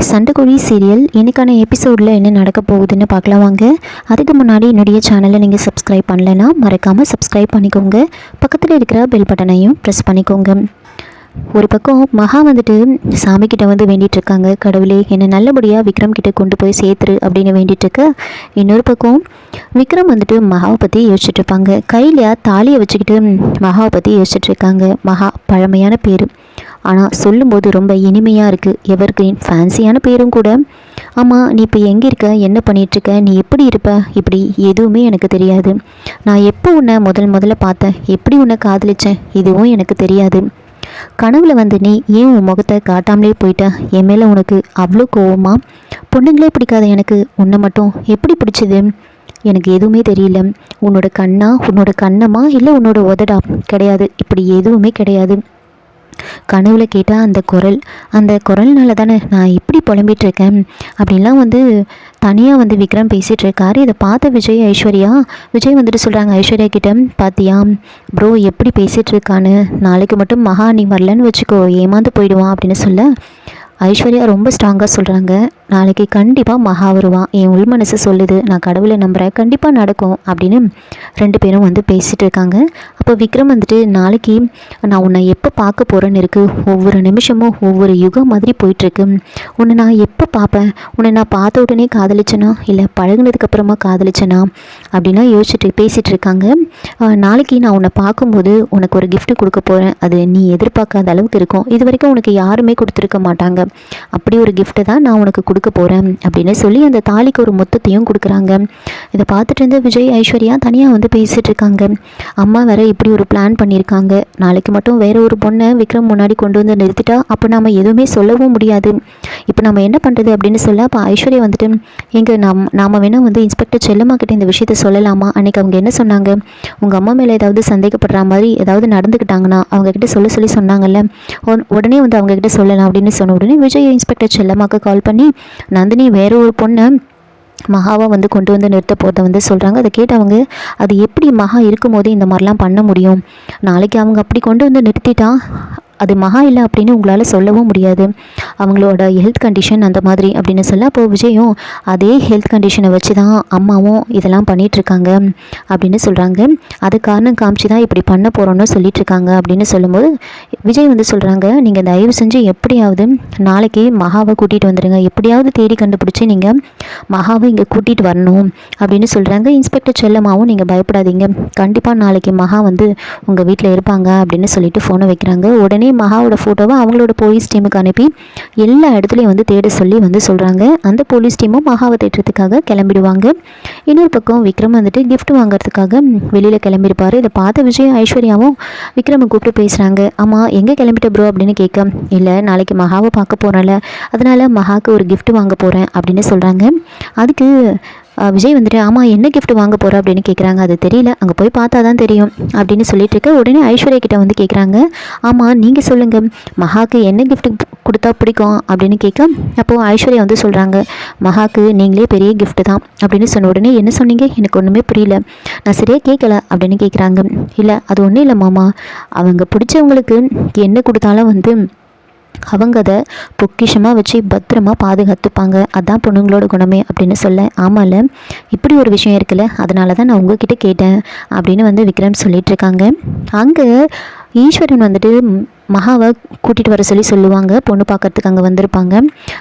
சண்டைக்கோழி serial இன்றைக்கான எபிசோடில் என்ன நடக்க போகுதுன்னு பார்க்கலாம் வாங்க. அதுக்கு முன்னாடி என்னுடைய சேனலை நீங்கள் சப்ஸ்கிரைப் பண்ணலைன்னா மறக்காமல் சப்ஸ்கிரைப் பண்ணிக்கோங்க. பக்கத்தில் இருக்கிற பெல் பட்டனையும் ப்ரெஸ் பண்ணிக்கோங்க. ஒரு பக்கம் மகா வந்துட்டு சாமிக்கிட்ட வந்து வேண்டிகிட்டு இருக்காங்க, கடவுளே என்னை நல்லபடியாக விக்ரம் கிட்டே கொண்டு போய் சேர்த்துரு அப்படின்னு வேண்டிகிட்ருக்க. இன்னொரு பக்கம் விக்ரம் வந்துட்டு மகாவை பற்றி யோசிச்சுட்டு இருப்பாங்க. கையில் தாலியை வச்சுக்கிட்டு மகாவை பற்றி யோசிச்சுட்டு இருக்காங்க. மகா பழமையான பேர், ஆனால் சொல்லும்போது ரொம்ப இனிமையாக இருக்குது. எவர் கிரீன் ஃபேன்சியான பேரும் கூட. ஆமாம், நீ இப்போ எங்கே இருக்க, என்ன பண்ணிகிட்ருக்க, நீ எப்படி இருப்ப, இப்படி எதுவுமே எனக்கு தெரியாது. நான் எப்போ உன்னை முதல்ல பார்த்தேன், எப்படி உன்னை காதலித்தேன், இதுவும் எனக்கு தெரியாது. கனவுல வந்து நீ ஏன் உன் முகத்தை காட்டாமலே போயிட்ட, என் மேலே உனக்கு அவ்வளோ கோவமா? பொண்ணுங்களே பிடிக்காத எனக்கு உன்னை மட்டும் எப்படி பிடிச்சது, எனக்கு எதுவுமே தெரியல. உன்னோட கண்ணா, உன்னோட கண்ணமா, இல்லை உன்னோட உதடா? கிடையாது, இப்படி எதுவுமே கிடையாது. கனவுல கேட்டால் அந்த குரல்னால தானே நான் இப்படி புலம்பிகிட்ருக்கேன் அப்படின்லாம் வந்து தனியாக வந்து விக்ரம் பேசிகிட்டு இருக்காரு. இதை பார்த்த விஜய் வந்துட்டு சொல்கிறாங்க ஐஸ்வர்யா கிட்ட, பார்த்தியா ப்ரோ எப்படி பேசிகிட்டு இருக்கான்னு, நாளைக்கு மட்டும் மகா நீ வரலன்னு வச்சுக்கோ ஏமாந்து போயிடுவான் அப்படின்னு சொல்ல ஐஸ்வர்யா ரொம்ப ஸ்ட்ராங்காக சொல்கிறாங்க, நாளைக்கு கண்டிப்பாக மகா வருவான், என் உள் மனசு சொல்லுது, நான் கடவுளை நம்புகிறேன், கண்டிப்பாக நடக்கும் அப்படின்னு ரெண்டு பேரும் வந்து பேசிகிட்டு இருக்காங்க. அப்போ விக்ரம் வந்துட்டு, நாளைக்கு நான் உன்னை எப்போ பார்க்க போகிறேன்னு இருக்குது, ஒவ்வொரு நிமிஷமும் ஒவ்வொரு யுகம் மாதிரி போயிட்டுருக்கு, உன்னை நான் எப்போ பார்ப்பேன், உன்னை நான் பார்த்த உடனே காதலிச்சேனா இல்லை பழகுனதுக்கப்புறமா காதலிச்சேனா அப்படின்னா யோசிச்சுட்டு பேசிகிட்டு இருக்காங்க. நாளைக்கு நான் உன்னை பார்க்கும்போது உனக்கு ஒரு கிஃப்ட் கொடுக்க போகிறேன், அது நீ எதிர்பார்க்காத அளவுக்கு இருக்கும், இது வரைக்கும் உனக்கு யாருமே கொடுத்துருக்க மாட்டாங்க, அப்படி ஒரு கிஃப்ட்டு தான் நான் உனக்கு கொடுக்க போகிறேன் அப்படின்னு சொல்லி அந்த தாலிக்கு ஒரு மொத்தத்தையும் கொடுக்குறாங்க. இதை பார்த்துட்டு இருந்து விஜய் ஐஸ்வர்யா தனியாக வந்து பேசிகிட்டு இருக்காங்க. அம்மா வேற இப்படி ஒரு பிளான் பண்ணியிருக்காங்க, நாளைக்கு மட்டும் வேற ஒரு பொண்ணை விக்ரம் முன்னாடி கொண்டு வந்து நிறுத்திட்டா அப்போ நம்ம எதுவுமே சொல்லவும் முடியாது, இப்போ நம்ம என்ன பண்ணுறது அப்படின்னு சொல்ல அப்போ ஐஸ்வர்யா வந்துட்டு, எங்கே நாம் வேணால் வந்து இன்ஸ்பெக்டர் செல்லம்மா கிட்ட இந்த விஷயத்த சொல்லலாமா, அன்றைக்கி அவங்க என்ன சொன்னாங்க, உங்கள் அம்மா மேலே ஏதாவது சந்தேகப்படுற மாதிரி ஏதாவது நடந்துக்கிட்டாங்கன்னா அவங்கக்கிட்ட சொல்லி சொன்னாங்கல்ல, உடனே வந்து அவங்கக்கிட்ட சொல்லலாம் அப்படின்னு சொன்ன உடனே விஜய் இன்ஸ்பெக்டர் செல்லம்மாக்கு கால் பண்ணி நந்தினி வேற ஒரு பொண்ணை மகாவை வந்து கொண்டு வந்து நிறுத்த போகிறத வந்து சொல்கிறாங்க. அதை கேட்டவங்க, அது எப்படி மகா இருக்கும் போதே இந்த மாதிரிலாம் பண்ண முடியும், நாளைக்கு அவங்க அப்படி கொண்டு வந்து நிறுத்திட்டா அது மகா இல்லை அப்படின்னு உங்களால் சொல்லவும் முடியாது, அவங்களோட ஹெல்த் கண்டிஷன் அந்த மாதிரி அப்படின்னு சொல்ல அப்போது விஜயும் அதே ஹெல்த் கண்டிஷனை வச்சு தான் அம்மாவும் இதெல்லாம் பண்ணிகிட்ருக்காங்க அப்படின்னு சொல்கிறாங்க, அது காரணம் காமிச்சு தான் இப்படி பண்ண போகிறோன்னு சொல்லிகிட்ருக்காங்க அப்படின்னு சொல்லும்போது விஜய் வந்து சொல்கிறாங்க, நீங்கள் தயவு செஞ்சு எப்படியாவது நாளைக்கு மகாவை கூட்டிகிட்டு வந்துடுங்க, எப்படியாவது தேடி கண்டுபிடிச்சி நீங்கள் மகாவை இங்கே கூட்டிகிட்டு வரணும் அப்படின்னு சொல்கிறாங்க. இன்ஸ்பெக்டர் செல்லம்மாவும் நீங்கள் பயப்படாதீங்க, கண்டிப்பாக நாளைக்கு மகா வந்து உங்கள் வீட்டில் இருப்பாங்க அப்படின்னு சொல்லிட்டு ஃபோனை வைக்கிறாங்க. உடனே மகாவோட ஃபோட்டோவை அவங்களோட போலீஸ் டீமுக்கு அனுப்பி எல்லா இடத்துலையும் வந்து தேட சொல்லி வந்து சொல்கிறாங்க. அந்த போலீஸ் டீமும் மகாவை தேடுறதுக்காக கிளம்பிடுவாங்க. இன்னொரு பக்கம் விக்ரம் வந்துட்டு கிஃப்ட் வாங்குறதுக்காக வெளியில் கிளம்பியிருப்பார். இதை பார்த்த விஜய் ஐஸ்வர்யாவும் விக்ரமை கூப்பிட்டு பேசுகிறாங்க. ஆமாம் எங்கே கிளம்பிட்ட ப்ரோ அப்படின்னு கேட்க, இல்லை நாளைக்கு மகாவை பார்க்க போகிறேன்ல, அதனால் மகாவுக்கு ஒரு கிஃப்ட் வாங்க போகிறேன் அப்படின்னு சொல்கிறாங்க. அதுக்கு விஜய் வந்துட்டு, ஆமாம் என்ன கிஃப்ட் வாங்க போகிற அப்படின்னு கேட்குறாங்க. அது தெரியல, அங்கே போய் பார்த்தா தான் தெரியும் அப்படின்னு சொல்லிட்டு இருக்க. உடனே ஐஸ்வர்யா கிட்ட வந்து கேட்குறாங்க, ஆமாம் நீங்கள் சொல்லுங்கள் மகாவுக்கு என்ன கிஃப்ட் கொடுத்தா பிடிக்கும் அப்படின்னு கேட்க அப்போது ஐஸ்வர்யா வந்து சொல்கிறாங்க, மகாவுக்கு நீங்களே பெரிய கிஃப்ட் தான் அப்படின்னு சொன்ன உடனே, என்ன சொன்னீங்க எனக்கு ஒன்றுமே புரியல, நான் சரியாக கேட்கல அப்படின்னு கேட்குறாங்க. இல்லை அது ஒன்றும் இல்லை மாமா, அவங்க பிடிச்சவங்களுக்கு என்ன கொடுத்தாலும் வந்து அவங்க அதை பொக்கிஷமாக வச்சு பத்திரமா பாதுகாத்துப்பாங்க, அதான் பொண்ணுங்களோட குணமே அப்படின்னு சொல்ல, ஆமாம்ல இப்படி ஒரு விஷயம் இருக்குல்ல, அதனால தான் நான் உங்ககிட்ட கேட்டேன் அப்படின்னு வந்து விக்ரம் சொல்லிட்டு இருக்காங்க. அங்கே ஈஸ்வரன் வந்துட்டு மகாவை கூட்டிகிட்டு வர சொல்லுவாங்க, பொண்ணு பார்க்கறதுக்கு அங்கே வந்திருப்பாங்க.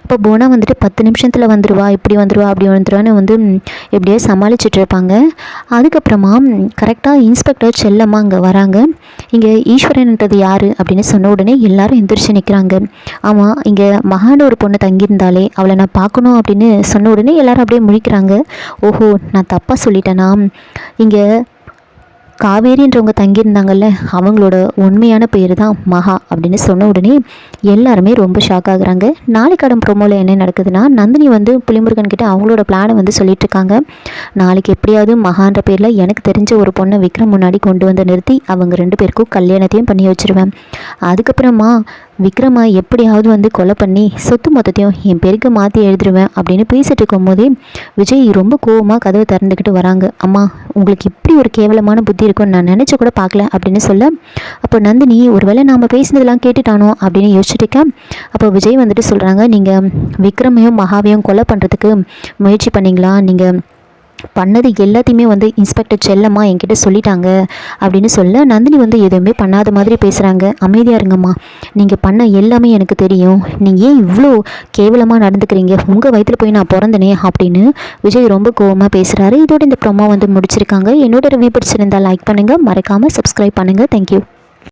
அப்போ போனா வந்துட்டு 10 நிமிஷத்தில் வந்துடுவா, இப்படி வந்துடுவா அப்படி வந்துடுவான்னு வந்து எப்படியோ சமாளிச்சுட்டு இருப்பாங்க. அதுக்கப்புறமா கரெக்டாக இன்ஸ்பெக்டர் செல்லம்மா அங்கே வராங்க. இங்கே ஈஸ்வரன்ன்றது யார் அப்படின்னு சொன்ன உடனே எல்லாரும் எந்திரிச்சு நிற்கிறாங்க. ஆமாம் இங்கே மகான ஒரு பொண்ணு தங்கியிருந்தாலே அவளை நான் பார்க்கணும் அப்படின்னு சொன்ன உடனே எல்லாரும் அப்படியே முழிக்கிறாங்க. ஓஹோ நான் தப்பாக சொல்லிட்டேனா, இங்கே காவேரின்றவங்க தங்கியிருந்தாங்கல்ல அவங்களோட உண்மையான பேர் தான் மகா அப்படின்னு சொன்ன உடனே எல்லாருமே ரொம்ப ஷாக் ஆகுறாங்க. நாளைக்கான ப்ரோமோவில் என்ன நடக்குதுன்னா, நந்தினி வந்து புலிமுருகன் கிட்ட அவங்களோட பிளானை வந்து சொல்லிட்டு இருக்காங்க. நாளைக்கு எப்படியாவது மகான்ற பேரில் எனக்கு தெரிஞ்ச ஒரு பொண்ணை விக்ரம் முன்னாடி கொண்டு வந்து நிறுத்தி அவங்க 2 பேருக்கும் கல்யாணத்தையும் பண்ணி வச்சிருவேன், அதுக்கப்புறமா விக்ரமா எப்படியாவது வந்து கொலை பண்ணி சொத்து மொத்தத்தையும் என் பேருக்கு மாற்றி எழுதிடுவேன் அப்படின்னு பேசிட்டு இருக்கும் போதே விஜய் ரொம்ப கோவமாக கதவை திறந்துக்கிட்டு வராங்க. அம்மா உங்களுக்கு இப்படி ஒரு கேவலமான புத்தி எப்படி இருக்கும்னு நான் நினச்சி கூட பார்க்கல அப்படின்னு சொல்ல, அப்போ நந்தினி ஒருவேளை நாம் பேசினதெல்லாம் கேட்டுட்டானோ அப்படின்னு யோசிச்சுட்டு அப்போ விஜய் வந்துட்டு சொல்கிறாங்க, நீங்கள் விக்ரமையும் மகாவையும் கொலை பண்ணுறதுக்கு முயற்சி பண்ணிங்களா? நீங்கள் பண்ணது எல்லாத்தையுமே வந்து இன்ஸ்பெக்டர் செல்லம்மா என்கிட்ட சொல்லிட்டாங்க அப்படின்னு சொல்ல, நந்தினி வந்து எதுவுமே பண்ணாத மாதிரி பேசுகிறாங்க. அமைதியாக இருங்கம்மா, நீங்கள் பண்ண எல்லாமே எனக்கு தெரியும், நீங்கள் ஏன் இவ்வளோ கேவலமாக நடந்துக்கிறீங்க, உங்கள் வயிற்றில் போய் நான் பிறந்தனே அப்படின்னு விஜய் ரொம்ப கோவமாக பேசுகிறாரு. இதோட இந்த ப்ரோமோ வந்து முடிச்சிருக்காங்க. என்னோட ரிவ்யூ பிடிச்சிருந்தால் லைக் பண்ணுங்கள், மறக்காமல் சப்ஸ்கிரைப் பண்ணுங்கள். தேங்க்யூ.